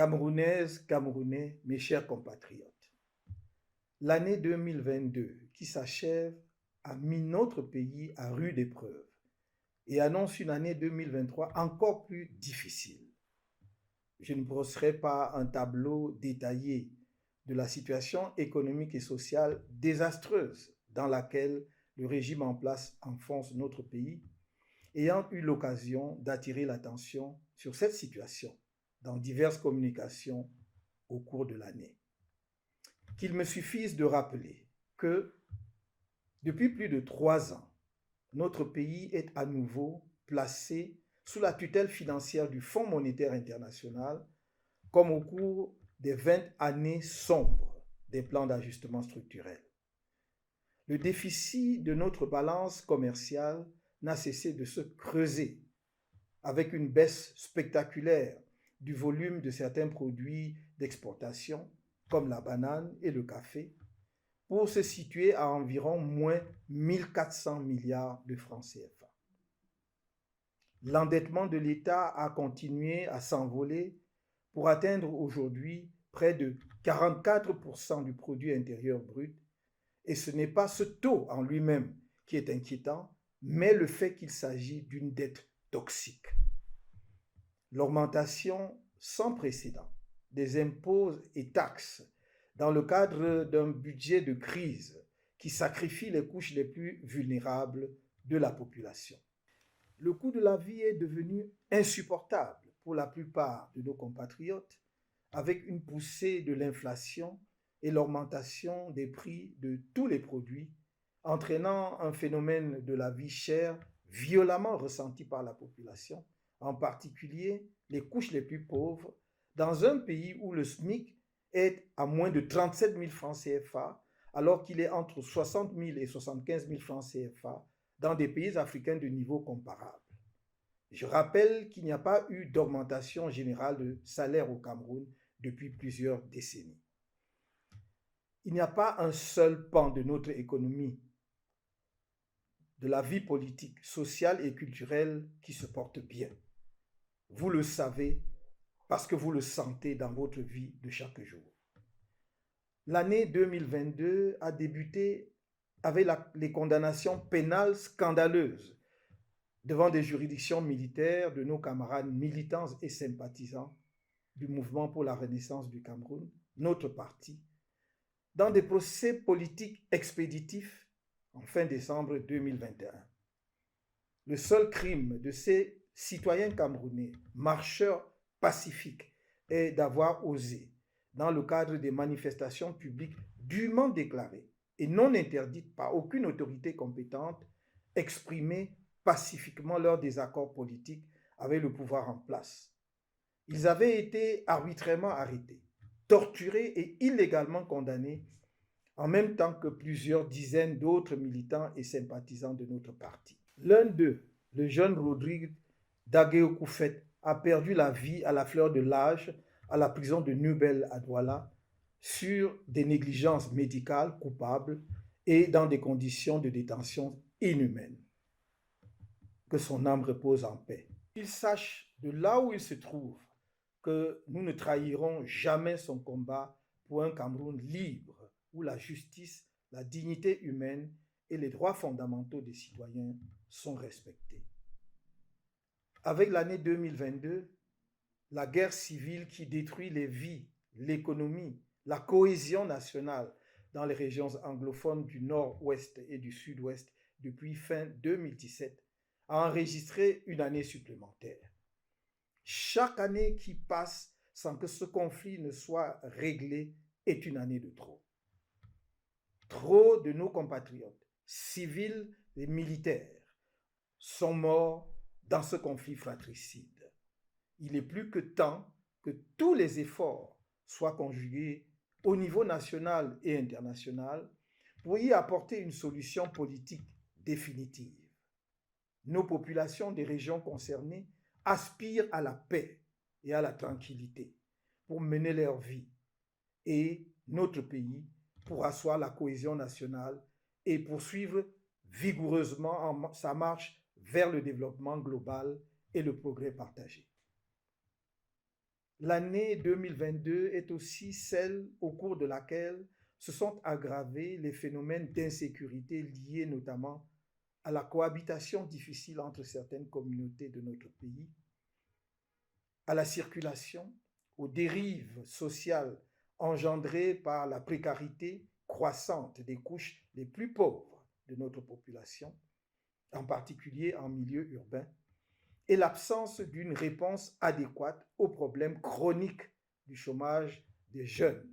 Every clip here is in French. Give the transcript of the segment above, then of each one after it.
Camerounaises, Camerounais, mes chers compatriotes, l'année 2022 qui s'achève a mis notre pays à rude épreuve et annonce une année 2023 encore plus difficile. Je ne brosserai pas un tableau détaillé de la situation économique et sociale désastreuse dans laquelle le régime en place enfonce notre pays, ayant eu l'occasion d'attirer l'attention sur cette situation dans diverses communications au cours de l'année. Qu'il me suffise de rappeler que depuis plus de 3 ans, notre pays est à nouveau placé sous la tutelle financière du Fonds monétaire international, comme au cours des 20 années sombres des plans d'ajustement structurel. Le déficit de notre balance commerciale n'a cessé de se creuser, avec une baisse spectaculaire du volume de certains produits d'exportation, comme la banane et le café, pour se situer à environ moins 1400 milliards de francs CFA. L'endettement de l'État a continué à s'envoler pour atteindre aujourd'hui près de 44% du produit intérieur brut, et ce n'est pas ce taux en lui-même qui est inquiétant, mais le fait qu'il s'agit d'une dette toxique. L'augmentation sans précédent des impôts et taxes dans le cadre d'un budget de crise qui sacrifie les couches les plus vulnérables de la population. Le coût de la vie est devenu insupportable pour la plupart de nos compatriotes, avec une poussée de l'inflation et l'augmentation des prix de tous les produits, entraînant un phénomène de la vie chère violemment ressenti par la population, en particulier les couches les plus pauvres, dans un pays où le SMIC est à moins de 37 000 francs CFA, alors qu'il est entre 60 000 et 75 000 francs CFA dans des pays africains de niveau comparable. Je rappelle qu'il n'y a pas eu d'augmentation générale de salaire au Cameroun depuis plusieurs décennies. Il n'y a pas un seul pan de notre économie, de la vie politique, sociale et culturelle qui se porte bien. Vous le savez parce que vous le sentez dans votre vie de chaque jour. L'année 2022 a débuté avec les condamnations pénales scandaleuses devant des juridictions militaires de nos camarades militants et sympathisants du mouvement pour la renaissance du Cameroun, notre parti, dans des procès politiques expéditifs en fin décembre 2021. Le seul crime de ces citoyens camerounais, marcheurs pacifiques, est d'avoir osé, dans le cadre des manifestations publiques dûment déclarées et non interdites par aucune autorité compétente, exprimer pacifiquement leur désaccord politique avec le pouvoir en place. Ils avaient été arbitrairement arrêtés, torturés et illégalement condamnés, en même temps que plusieurs dizaines d'autres militants et sympathisants de notre parti. L'un d'eux, le jeune Rodrigue Daguerre-Koufet, a perdu la vie à la fleur de l'âge à la prison de Nubel à Douala sur des négligences médicales coupables et dans des conditions de détention inhumaines. Que son âme repose en paix. Qu'il sache de là où il se trouve que nous ne trahirons jamais son combat pour un Cameroun libre où la justice, la dignité humaine et les droits fondamentaux des citoyens sont respectés. Avec l'année 2022, la guerre civile qui détruit les vies, l'économie, la cohésion nationale dans les régions anglophones du nord-ouest et du sud-ouest depuis fin 2017 a enregistré une année supplémentaire. Chaque année qui passe sans que ce conflit ne soit réglé est une année de trop. Trop de nos compatriotes, civils et militaires, sont morts dans ce conflit fratricide. Il est plus que temps que tous les efforts soient conjugués au niveau national et international pour y apporter une solution politique définitive. Nos populations des régions concernées aspirent à la paix et à la tranquillité pour mener leur vie, et notre pays pour asseoir la cohésion nationale et poursuivre vigoureusement sa marche vers le développement global et le progrès partagé. L'année 2022 est aussi celle au cours de laquelle se sont aggravés les phénomènes d'insécurité liés notamment à la cohabitation difficile entre certaines communautés de notre pays, à la circulation, aux dérives sociales engendrées par la précarité croissante des couches les plus pauvres de notre population, en particulier en milieu urbain, et l'absence d'une réponse adéquate aux problèmes chroniques du chômage des jeunes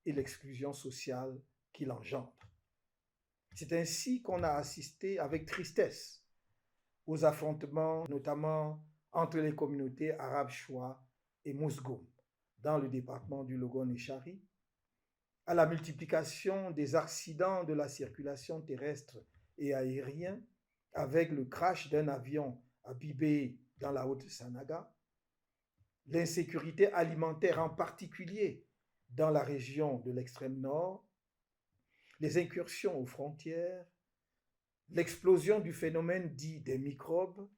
et l'exclusion sociale qu'il engendre. C'est ainsi qu'on a assisté avec tristesse aux affrontements, notamment entre les communautés arabes Choua et Mousgoum, dans le département du Logon-et-Chari, à la multiplication des accidents de la circulation terrestre et aérienne, avec le crash d'un avion à Bibé dans la Haute-Sanaga, l'insécurité alimentaire en particulier dans la région de l'extrême nord, les incursions aux frontières, l'explosion du phénomène dit des microbes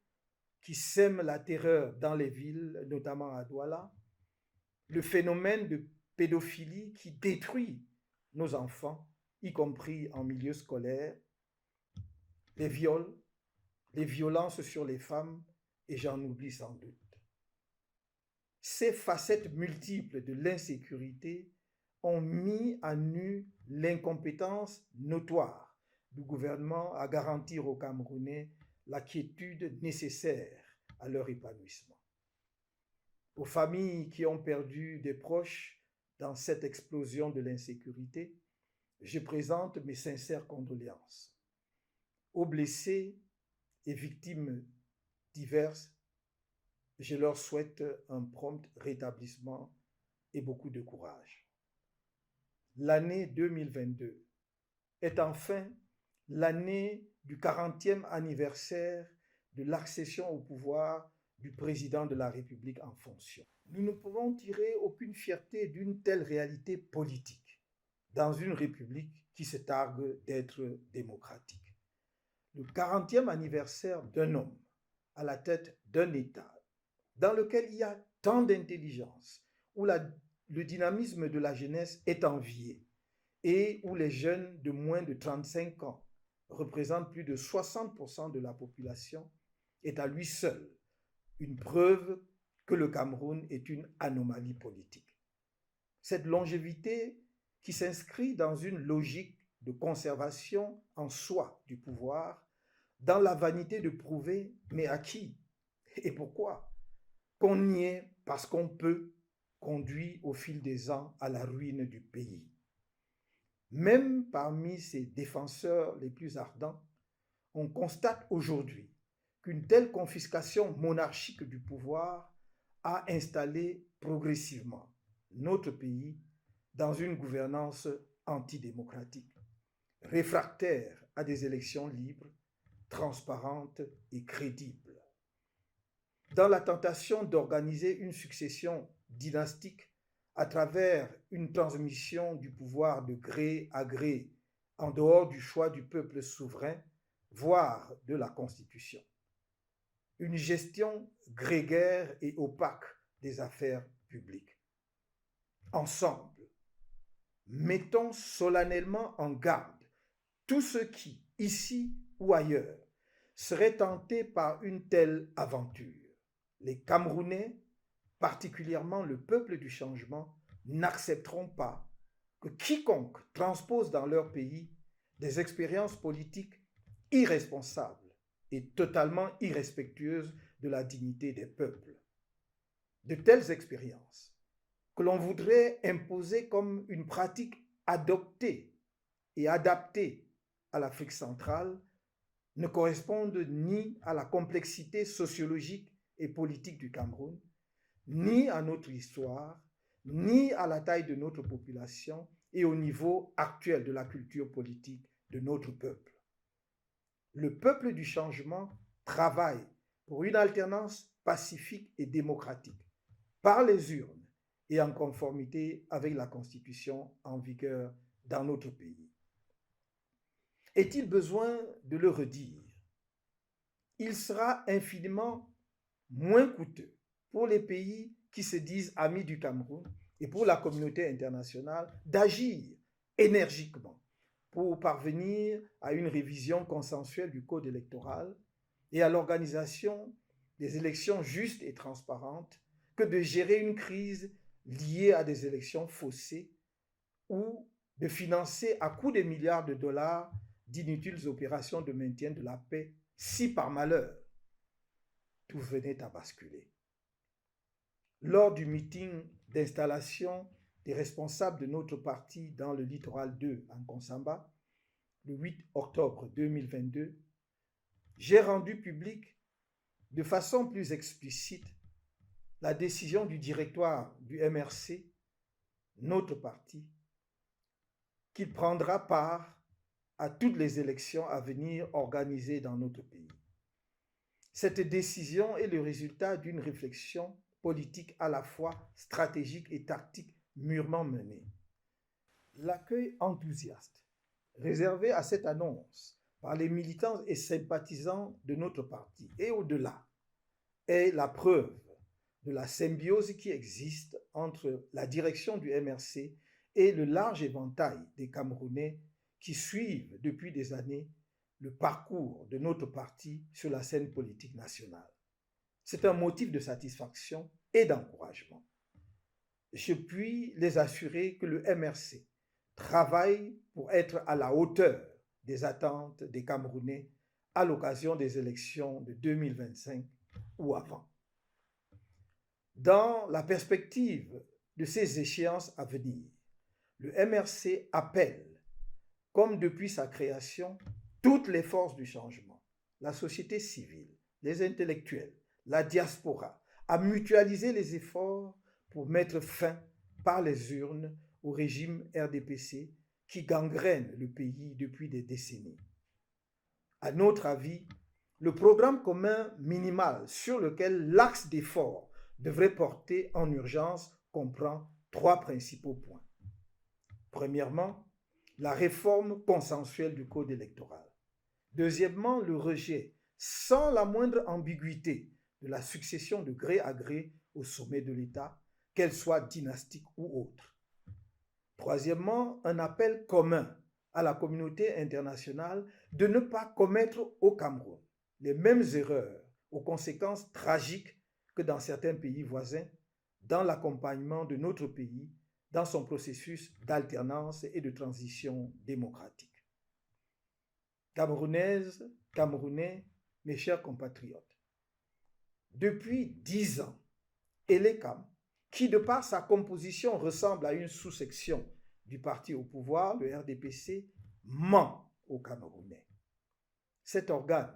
qui sèment la terreur dans les villes, notamment à Douala, le phénomène de pédophilie qui détruit nos enfants, y compris en milieu scolaire, les viols, les violences sur les femmes, et j'en oublie sans doute. Ces facettes multiples de l'insécurité ont mis à nu l'incompétence notoire du gouvernement à garantir aux Camerounais la quiétude nécessaire à leur épanouissement. Aux familles qui ont perdu des proches dans cette explosion de l'insécurité, je présente mes sincères condoléances. Aux blessés et victimes diverses, je leur souhaite un prompt rétablissement et beaucoup de courage. L'année 2022 est enfin l'année du 40e anniversaire de l'accession au pouvoir du président de la République en fonction. Nous ne pouvons tirer aucune fierté d'une telle réalité politique dans une République qui se targue d'être démocratique. Le 40e anniversaire d'un homme à la tête d'un État dans lequel il y a tant d'intelligence, où le dynamisme de la jeunesse est envié et où les jeunes de moins de 35 ans représentent plus de 60% de la population, est à lui seul une preuve que le Cameroun est une anomalie politique. Cette longévité qui s'inscrit dans une logique de conservation en soi du pouvoir, dans la vanité de prouver, mais à qui et pourquoi, qu'on y est parce qu'on peut, conduit au fil des ans à la ruine du pays. Même parmi ses défenseurs les plus ardents, on constate aujourd'hui qu'une telle confiscation monarchique du pouvoir a installé progressivement notre pays dans une gouvernance antidémocratique, réfractaire à des élections libres, transparentes et crédibles. Dans la tentation d'organiser une succession dynastique à travers une transmission du pouvoir de gré à gré en dehors du choix du peuple souverain, voire de la Constitution. Une gestion grégaire et opaque des affaires publiques. Ensemble, mettons solennellement en garde tous ceux qui, ici ou ailleurs, seraient tentés par une telle aventure. Les Camerounais, particulièrement le peuple du changement, n'accepteront pas que quiconque transpose dans leur pays des expériences politiques irresponsables et totalement irrespectueuses de la dignité des peuples. De telles expériences que l'on voudrait imposer comme une pratique adoptée et adaptée à l'Afrique centrale ne correspondent ni à la complexité sociologique et politique du Cameroun, ni à notre histoire, ni à la taille de notre population et au niveau actuel de la culture politique de notre peuple. Le peuple du changement travaille pour une alternance pacifique et démocratique, par les urnes et en conformité avec la Constitution en vigueur dans notre pays. Est-il besoin de le redire? Il sera infiniment moins coûteux pour les pays qui se disent amis du Cameroun et pour la communauté internationale d'agir énergiquement pour parvenir à une révision consensuelle du code électoral et à l'organisation des élections justes et transparentes que de gérer une crise liée à des élections faussées ou de financer à coups de milliards de dollars d'inutiles opérations de maintien de la paix si par malheur tout venait à basculer. Lors du meeting d'installation des responsables de notre parti dans le littoral 2 en Konsamba, le 8 octobre 2022, j'ai rendu public de façon plus explicite la décision du directoire du MRC, notre parti, qu'il prendra part à toutes les élections à venir organisées dans notre pays. Cette décision est le résultat d'une réflexion politique à la fois stratégique et tactique mûrement menée. L'accueil enthousiaste réservé à cette annonce par les militants et sympathisants de notre parti et au-delà est la preuve de la symbiose qui existe entre la direction du MRC et le large éventail des Camerounais qui suivent depuis des années le parcours de notre parti sur la scène politique nationale. C'est un motif de satisfaction et d'encouragement. Je puis les assurer que le MRC travaille pour être à la hauteur des attentes des Camerounais à l'occasion des élections de 2025 ou avant. Dans la perspective de ces échéances à venir, le MRC appelle, comme depuis sa création, toutes les forces du changement, la société civile, les intellectuels, la diaspora, à mutualiser les efforts pour mettre fin par les urnes au régime RDPC qui gangrène le pays depuis des décennies. À notre avis, le programme commun minimal sur lequel l'axe d'effort devrait porter en urgence comprend 3 principaux points. Premièrement, la réforme consensuelle du code électoral. Deuxièmement, le rejet, sans la moindre ambiguïté, de la succession de gré à gré au sommet de l'État, qu'elle soit dynastique ou autre. Troisièmement, un appel commun à la communauté internationale de ne pas commettre au Cameroun les mêmes erreurs aux conséquences tragiques que dans certains pays voisins dans l'accompagnement de notre pays dans son processus d'alternance et de transition démocratique. Camerounaises, Camerounais, mes chers compatriotes, depuis 10 ans, ELECAM, qui de par sa composition ressemble à une sous-section du parti au pouvoir, le RDPC, ment aux Camerounais. Cet organe,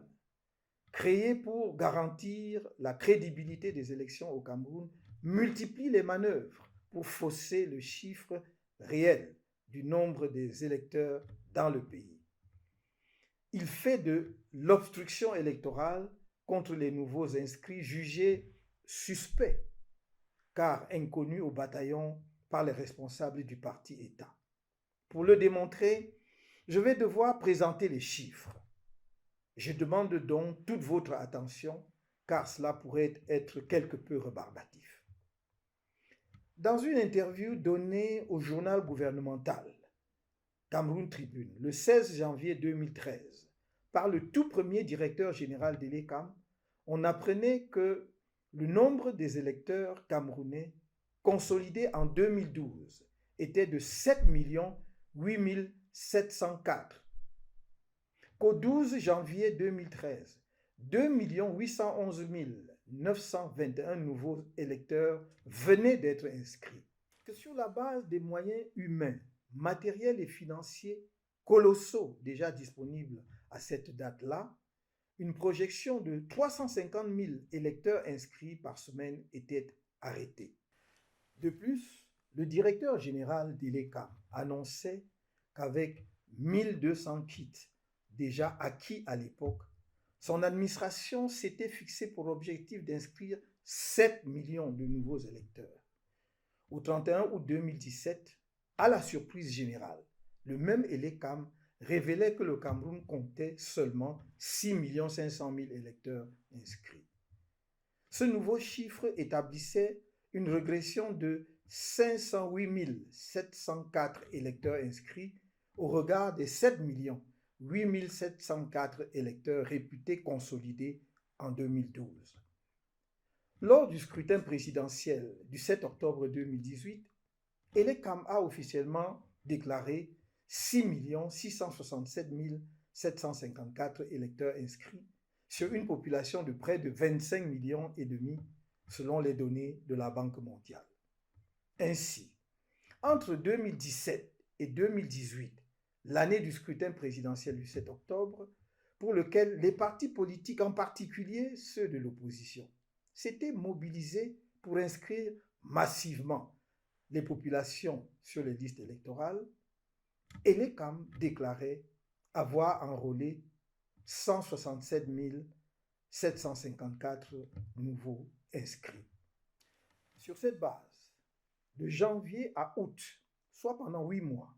créé pour garantir la crédibilité des élections au Cameroun, multiplie les manœuvres pour fausser le chiffre réel du nombre des électeurs dans le pays. Il fait de l'obstruction électorale contre les nouveaux inscrits jugés suspects, car inconnus au bataillon par les responsables du parti État. Pour le démontrer, je vais devoir présenter les chiffres. Je demande donc toute votre attention, car cela pourrait être quelque peu rébarbatif. Dans une interview donnée au journal gouvernemental Cameroun Tribune le 16 janvier 2013 par le tout premier directeur général de l'ELECAM, on apprenait que le nombre des électeurs camerounais consolidés en 2012 était de 7 8 704, qu'au 12 janvier 2013, 2 811 921 nouveaux électeurs venaient d'être inscrits, que sur la base des moyens humains, matériels et financiers colossaux déjà disponibles à cette date-là, une projection de 350 000 électeurs inscrits par semaine était arrêtée. De plus, le directeur général d'ELECAM annonçait qu'avec 1200 kits déjà acquis à l'époque, son administration s'était fixée pour objectif d'inscrire 7 millions de nouveaux électeurs. Au 31 août 2017, à la surprise générale, le même ELECAM révélait que le Cameroun comptait seulement 6 500 000 électeurs inscrits. Ce nouveau chiffre établissait une régression de 508 704 électeurs inscrits au regard des 7 8 704 électeurs réputés consolidés en 2012. Lors du scrutin présidentiel du 7 octobre 2018, Elekam a officiellement déclaré 6 667 754 électeurs inscrits sur une population de près de 25 millions et demi selon les données de la Banque mondiale. Ainsi, entre 2017 et 2018, l'année du scrutin présidentiel du 7 octobre, pour lequel les partis politiques, en particulier ceux de l'opposition, s'étaient mobilisés pour inscrire massivement les populations sur les listes électorales, Elekam déclarait avoir enrôlé 167 754 nouveaux inscrits. Sur cette base, de janvier à août, soit pendant 8 mois,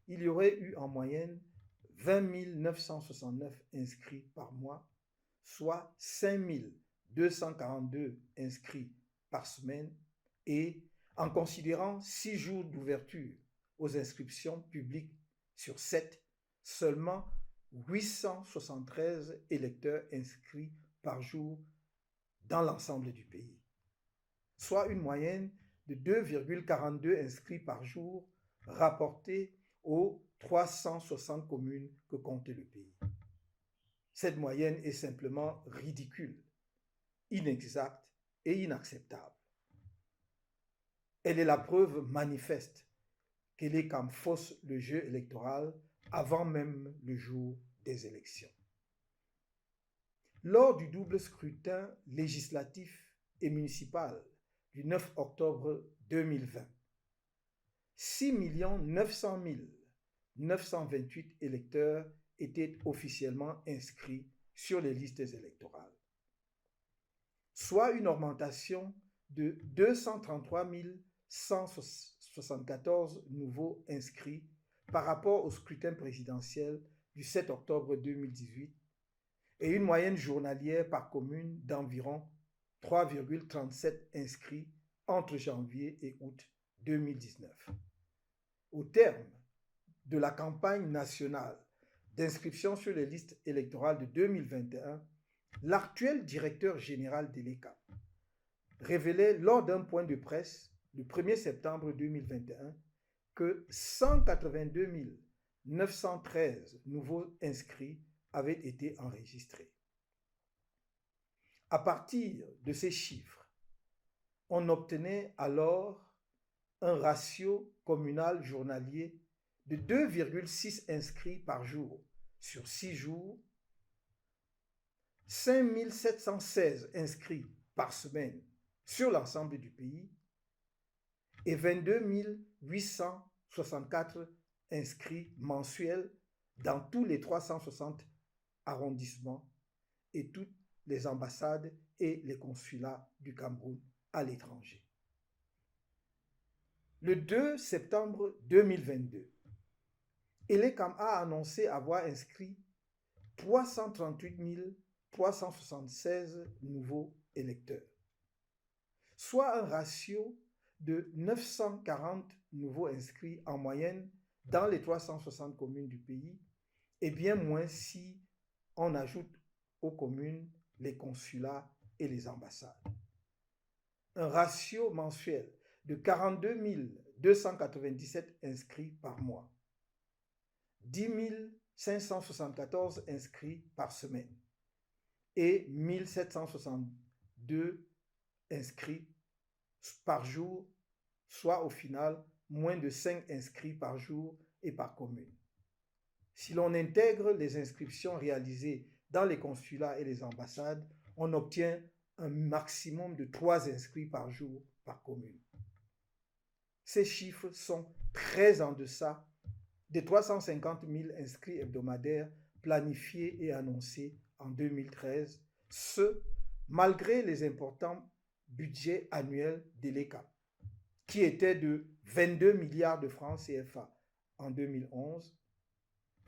il y aurait eu en moyenne 20 969 inscrits par mois, soit 5 242 inscrits par semaine, et en considérant 6 jours d'ouverture aux inscriptions publiques sur 7, seulement 873 électeurs inscrits par jour dans l'ensemble du pays, soit une moyenne de 2,42 inscrits par jour rapportés aux 360 communes que comptait le pays. Cette moyenne est simplement ridicule, inexacte et inacceptable. Elle est la preuve manifeste qu'Elekam fausse le jeu électoral avant même le jour des élections. Lors du double scrutin législatif et municipal du 9 octobre 2020, 6 900 928 électeurs étaient officiellement inscrits sur les listes électorales, soit une augmentation de 233 174 nouveaux inscrits par rapport au scrutin présidentiel du 7 octobre 2018 et une moyenne journalière par commune d'environ 3,37 inscrits entre janvier et août 2019. Au terme de la campagne nationale d'inscription sur les listes électorales de 2021, l'actuel directeur général d'Elekam révélait lors d'un point de presse le 1er septembre 2021 que 182 913 nouveaux inscrits avaient été enregistrés. À partir de ces chiffres, on obtenait alors un ratio communal journalier de 2,6 inscrits par jour sur 6 jours, 5 716 inscrits par semaine sur l'ensemble du pays et 22 864 inscrits mensuels dans tous les 360 arrondissements et toutes les ambassades et les consulats du Cameroun à l'étranger. Le 2 septembre 2022, Elekam a annoncé avoir inscrit 338 376 nouveaux électeurs, soit un ratio de 940 nouveaux inscrits en moyenne dans les 360 communes du pays, et bien moins si on ajoute aux communes les consulats et les ambassades. Un ratio mensuel de 42 297 inscrits par mois, 10 574 inscrits par semaine et 1762 inscrits par jour, soit au final moins de 5 inscrits par jour et par commune. Si l'on intègre les inscriptions réalisées dans les consulats et les ambassades, on obtient un maximum de 3 inscrits par jour par commune. Ces chiffres sont très en deçà des 350 000 inscrits hebdomadaires planifiés et annoncés en 2013, ce malgré les importants budgets annuels d'Elekam, qui étaient de 22 milliards de francs CFA en 2011,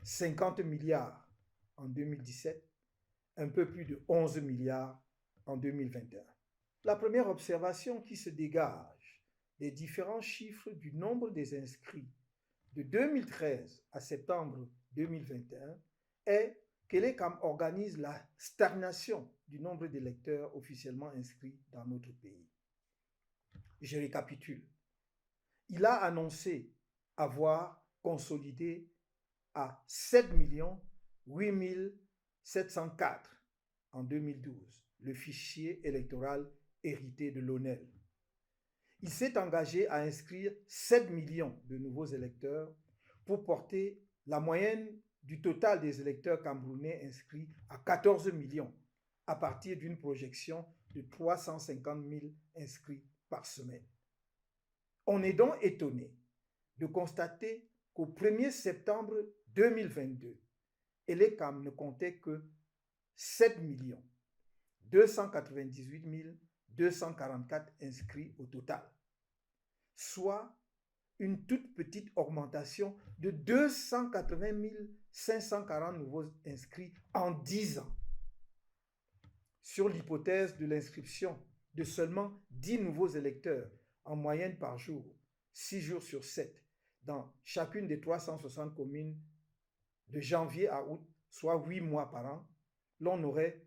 50 milliards en 2017, un peu plus de 11 milliards en 2021. La première observation qui se dégage des différents chiffres du nombre des inscrits de 2013 à septembre 2021 est que l'ECAM organise la stagnation du nombre d'électeurs officiellement inscrits dans notre pays. Je récapitule. Il a annoncé avoir consolidé à 7 8 704 en 2012 le fichier électoral hérité de l'ONEL. Il s'est engagé à inscrire 7 millions de nouveaux électeurs pour porter la moyenne du total des électeurs camerounais inscrits à 14 millions à partir d'une projection de 350 000 inscrits par semaine. On est donc étonné de constater qu'au 1er septembre 2022, l'ECAM ne comptait que 7 298 244 inscrits au total, soit une toute petite augmentation de 280 540 nouveaux inscrits en 10 ans. Sur l'hypothèse de l'inscription de seulement 10 nouveaux électeurs en moyenne par jour, 6 jours sur 7, dans chacune des 360 communes de janvier à août, soit 8 mois par an, l'on aurait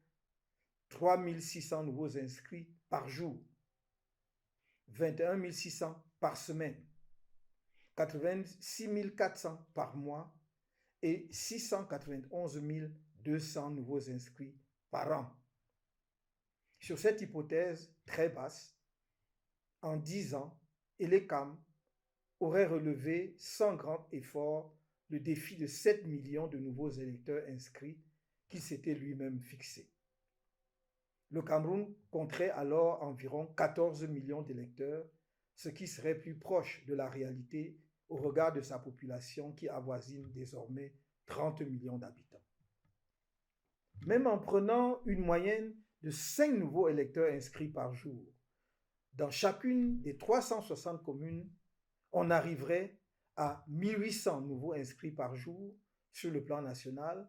3 600 nouveaux inscrits par jour, 21 600 par semaine, 86 400 par mois et 691 200 nouveaux inscrits par an. Sur cette hypothèse très basse, en 10 ans, l'ECAM aurait relevé sans grand effort le défi de 7 millions de nouveaux électeurs inscrits qu'il s'était lui-même fixé. Le Cameroun compterait alors environ 14 millions d'électeurs, ce qui serait plus proche de la réalité au regard de sa population qui avoisine désormais 30 millions d'habitants. Même en prenant une moyenne de 5 nouveaux électeurs inscrits par jour, dans chacune des 360 communes, on arriverait à 1800 nouveaux inscrits par jour sur le plan national,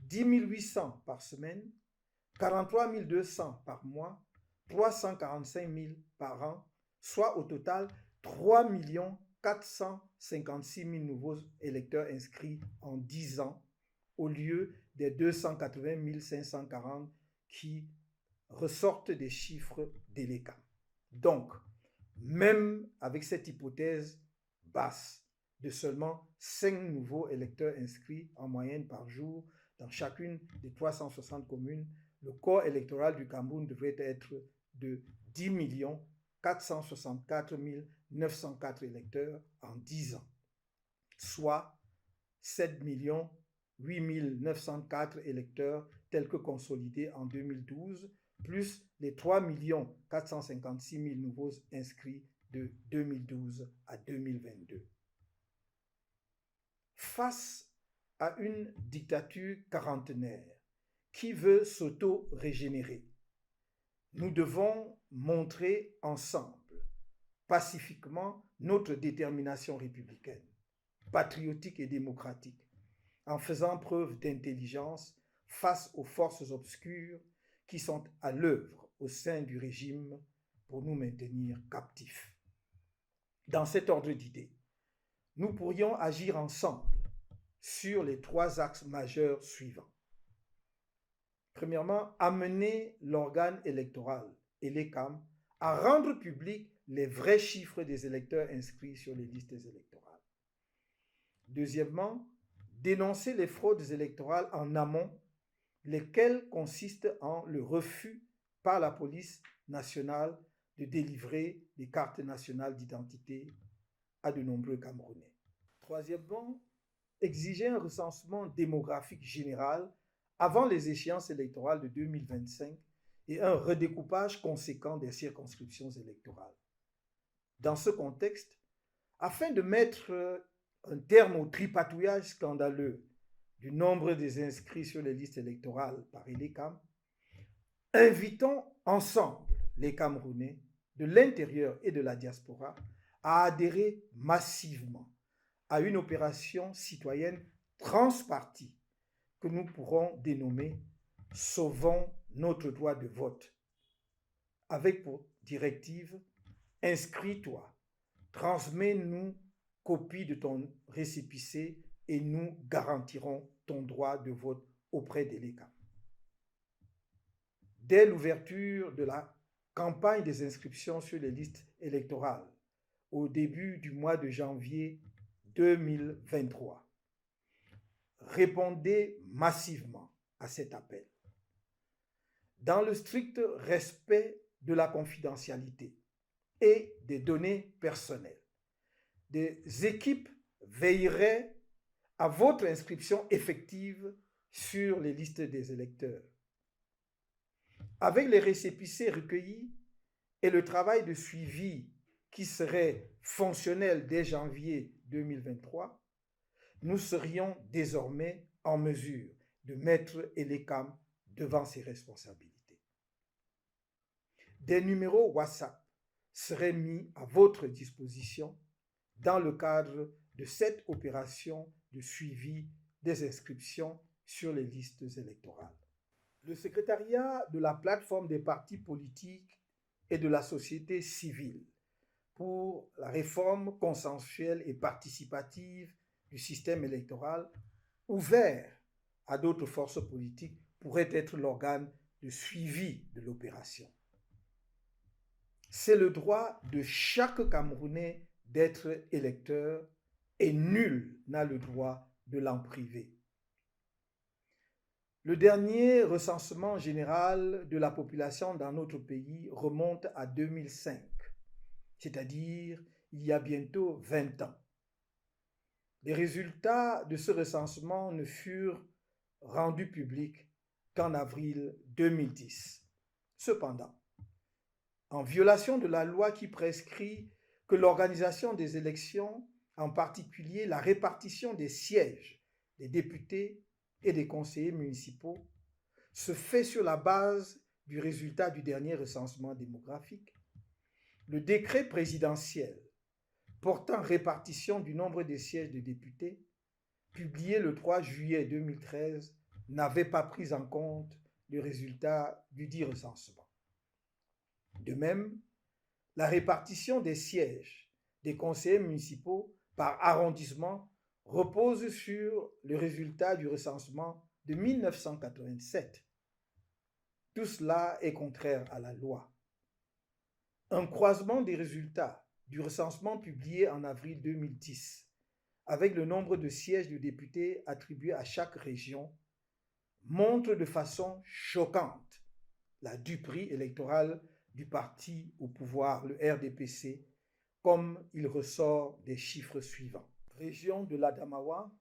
10 800 par semaine, 43 200 par mois, 345 000 par an, soit au total 3 456 000 nouveaux électeurs inscrits en 10 ans, au lieu des 280 540 qui ressortent des chiffres de l'ECAM. Donc, même avec cette hypothèse basse de seulement 5 nouveaux électeurs inscrits en moyenne par jour dans chacune des 360 communes, le corps électoral du Cameroun devrait être de 10 464 904 électeurs en 10 ans, soit 7 8 904 électeurs tels que consolidés en 2012, plus les 3 456 000 nouveaux inscrits de 2012 à 2022. Face à une dictature quarantenaire qui veut s'auto-régénérer, nous devons montrer ensemble, pacifiquement, notre détermination républicaine, patriotique et démocratique, en faisant preuve d'intelligence face aux forces obscures qui sont à l'œuvre au sein du régime pour nous maintenir captifs. Dans cet ordre d'idées, nous pourrions agir ensemble sur les 3 axes majeurs suivants. Premièrement, amener l'organe électoral et l'ECAM à rendre public les vrais chiffres des électeurs inscrits sur les listes électorales. Deuxièmement, dénoncer les fraudes électorales en amont, lesquelles consistent en le refus par la police nationale de délivrer des cartes nationales d'identité à de nombreux Camerounais. Troisièmement, exiger un recensement démographique général avant les échéances électorales de 2025 et un redécoupage conséquent des circonscriptions électorales. Dans ce contexte, afin de mettre un terme au tripatouillage scandaleux du nombre des inscrits sur les listes électorales par l'ECAM, invitons ensemble les Camerounais de l'intérieur et de la diaspora à adhérer massivement à une opération citoyenne transpartie que nous pourrons dénommer « Sauvons notre droit de vote ». avec pour directive: inscris-toi, transmets-nous copie de ton récépissé et nous garantirons ton droit de vote auprès de l'ECAM. Dès l'ouverture de la campagne des inscriptions sur les listes électorales, au début du mois de janvier 2023, répondez massivement à cet appel. Dans le strict respect de la confidentialité et des données personnelles, des équipes veilleraient à votre inscription effective sur les listes des électeurs. Avec les récépissés recueillis et le travail de suivi qui serait fonctionnel dès janvier 2023, nous serions désormais en mesure de mettre l'ECAM devant ses responsabilités. Des numéros WhatsApp seraient mis à votre disposition dans le cadre de cette opération de suivi des inscriptions sur les listes électorales. Le secrétariat de la plateforme des partis politiques et de la société civile pour la réforme consensuelle et participative du système électoral, ouvert à d'autres forces politiques, pourrait être l'organe de suivi de l'opération. C'est le droit de chaque Camerounais d'être électeur et nul n'a le droit de l'en priver. Le dernier recensement général de la population dans notre pays remonte à 2005, c'est-à-dire il y a bientôt 20 ans. Les résultats de ce recensement ne furent rendus publics qu'en avril 2010. Cependant, en violation de la loi qui prescrit que l'organisation des élections, en particulier la répartition des sièges des députés et des conseillers municipaux, se fait sur la base du résultat du dernier recensement démographique, le décret présidentiel portant répartition du nombre des sièges de députés, publié le 3 juillet 2013, n'avait pas pris en compte le résultat du dit recensement. De même, la répartition des sièges des conseillers municipaux par arrondissement repose sur le résultat du recensement de 1987. Tout cela est contraire à la loi. Un croisement des résultats du recensement publié en avril 2010 avec le nombre de sièges de députés attribués à chaque région montre de façon choquante la duperie électorale du parti au pouvoir, le RDPC, comme il ressort des chiffres suivants. Région de l'Adamawa,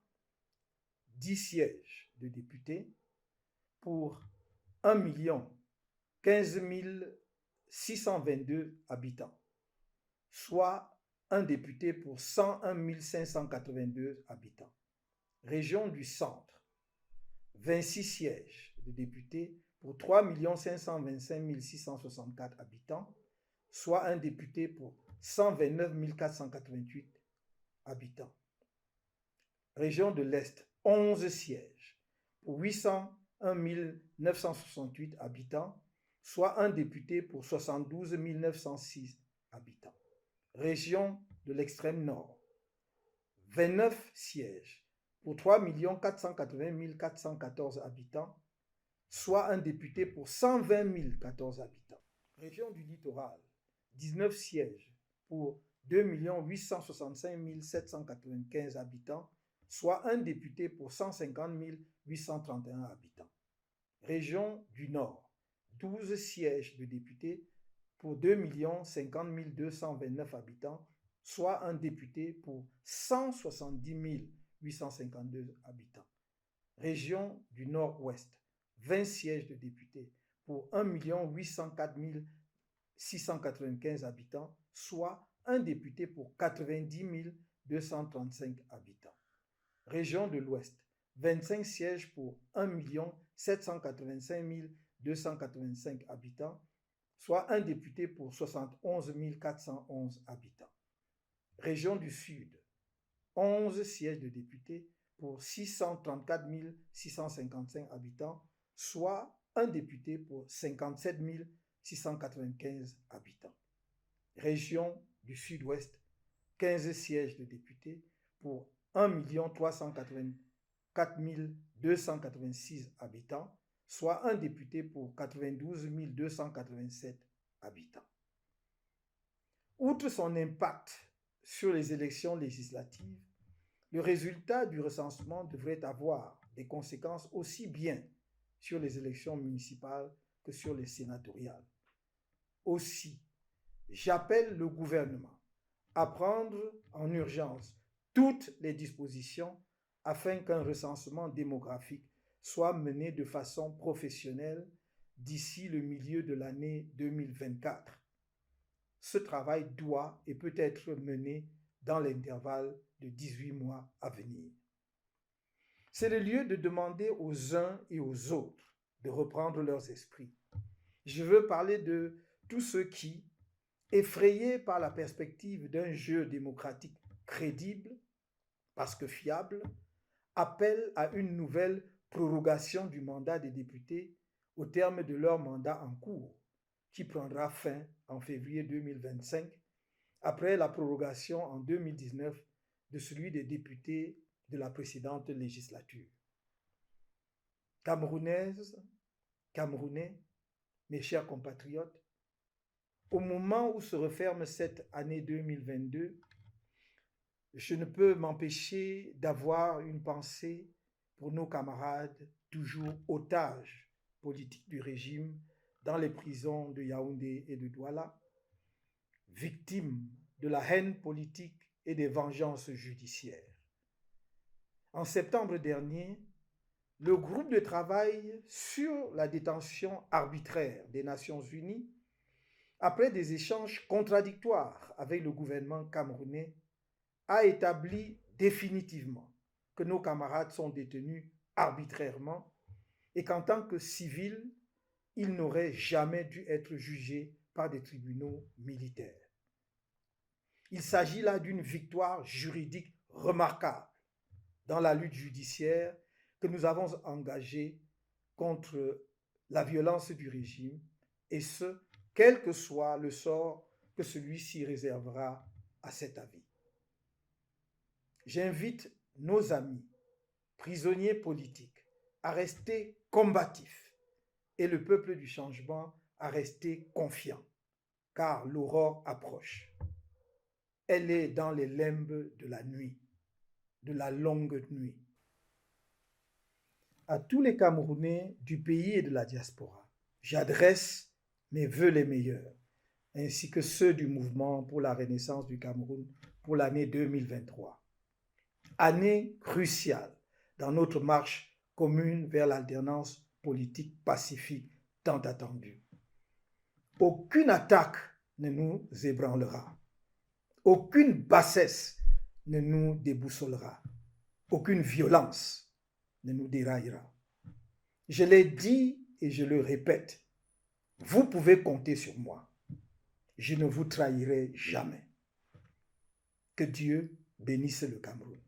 10 sièges de députés pour 1 15 622 habitants, soit un député pour 101 582 habitants. Région du Centre, 26 sièges de députés pour 3 525 664 habitants, soit un député pour 129 488 habitants. Région de l'Est, 11 sièges pour 801 968 habitants, soit un député pour 72 906 habitants. Région de l'extrême nord, 29 sièges pour 3 480 414 habitants, soit un député pour 120 014 habitants. Région du littoral, 19 sièges pour 2 865 795 habitants, soit un député pour 150 831 habitants. Région du Nord, 12 sièges de députés pour 2 50 229 habitants, soit un député pour 170 852 habitants. Région du Nord-Ouest, 20 sièges de députés pour 1 804 695 habitants, soit un député pour 90 235 habitants. Région de l'Ouest, 25 sièges pour 1 785 285 habitants, soit un député pour 71 411 habitants. Région du Sud, 11 sièges de députés pour 634 655 habitants, soit un député pour 57 695 habitants. Région du Sud-Ouest, 15 sièges de députés pour 1 384 286 habitants, soit un député pour 92 287 habitants. Outre son impact sur les élections législatives, le résultat du recensement devrait avoir des conséquences aussi bien sur les élections municipales que sur les sénatoriales. Aussi, j'appelle le gouvernement à prendre en urgence toutes les dispositions afin qu'un recensement démographique soit mené de façon professionnelle d'ici le milieu de l'année 2024. Ce travail doit et peut être mené dans l'intervalle de 18 mois à venir. C'est le lieu de demander aux uns et aux autres de reprendre leurs esprits. Je veux parler de tous ceux qui, effrayés par la perspective d'un jeu démocratique crédible, parce que fiable, appellent à une nouvelle prorogation du mandat des députés au terme de leur mandat en cours, qui prendra fin en février 2025, après la prorogation en 2019 de celui des députés de la précédente législature. Camerounaises, Camerounais, mes chers compatriotes, au moment où se referme cette année 2022, je ne peux m'empêcher d'avoir une pensée pour nos camarades toujours otages politiques du régime dans les prisons de Yaoundé et de Douala, victimes de la haine politique et des vengeances judiciaires. En septembre dernier, le groupe de travail sur la détention arbitraire des Nations Unies, après des échanges contradictoires avec le gouvernement camerounais, a établi définitivement que nos camarades sont détenus arbitrairement et qu'en tant que civils, ils n'auraient jamais dû être jugés par des tribunaux militaires. Il s'agit là d'une victoire juridique remarquable dans la lutte judiciaire que nous avons engagée contre la violence du régime, et ce, quel que soit le sort que celui-ci réservera à cet avis. J'invite nos amis, prisonniers politiques, à rester combatifs et le peuple du changement à rester confiant, car l'aurore approche. Elle est dans les limbes de la nuit, de la longue nuit. À tous les Camerounais du pays et de la diaspora, j'adresse mes vœux les meilleurs, ainsi que ceux du mouvement pour la renaissance du Cameroun pour l'année 2023. Année cruciale dans notre marche commune vers l'alternance politique pacifique tant attendue. Aucune attaque ne nous ébranlera. Aucune bassesse ne nous déboussolera. Aucune violence ne nous déraillera. Je l'ai dit et je le répète, vous pouvez compter sur moi. Je ne vous trahirai jamais. Que Dieu bénisse le Cameroun.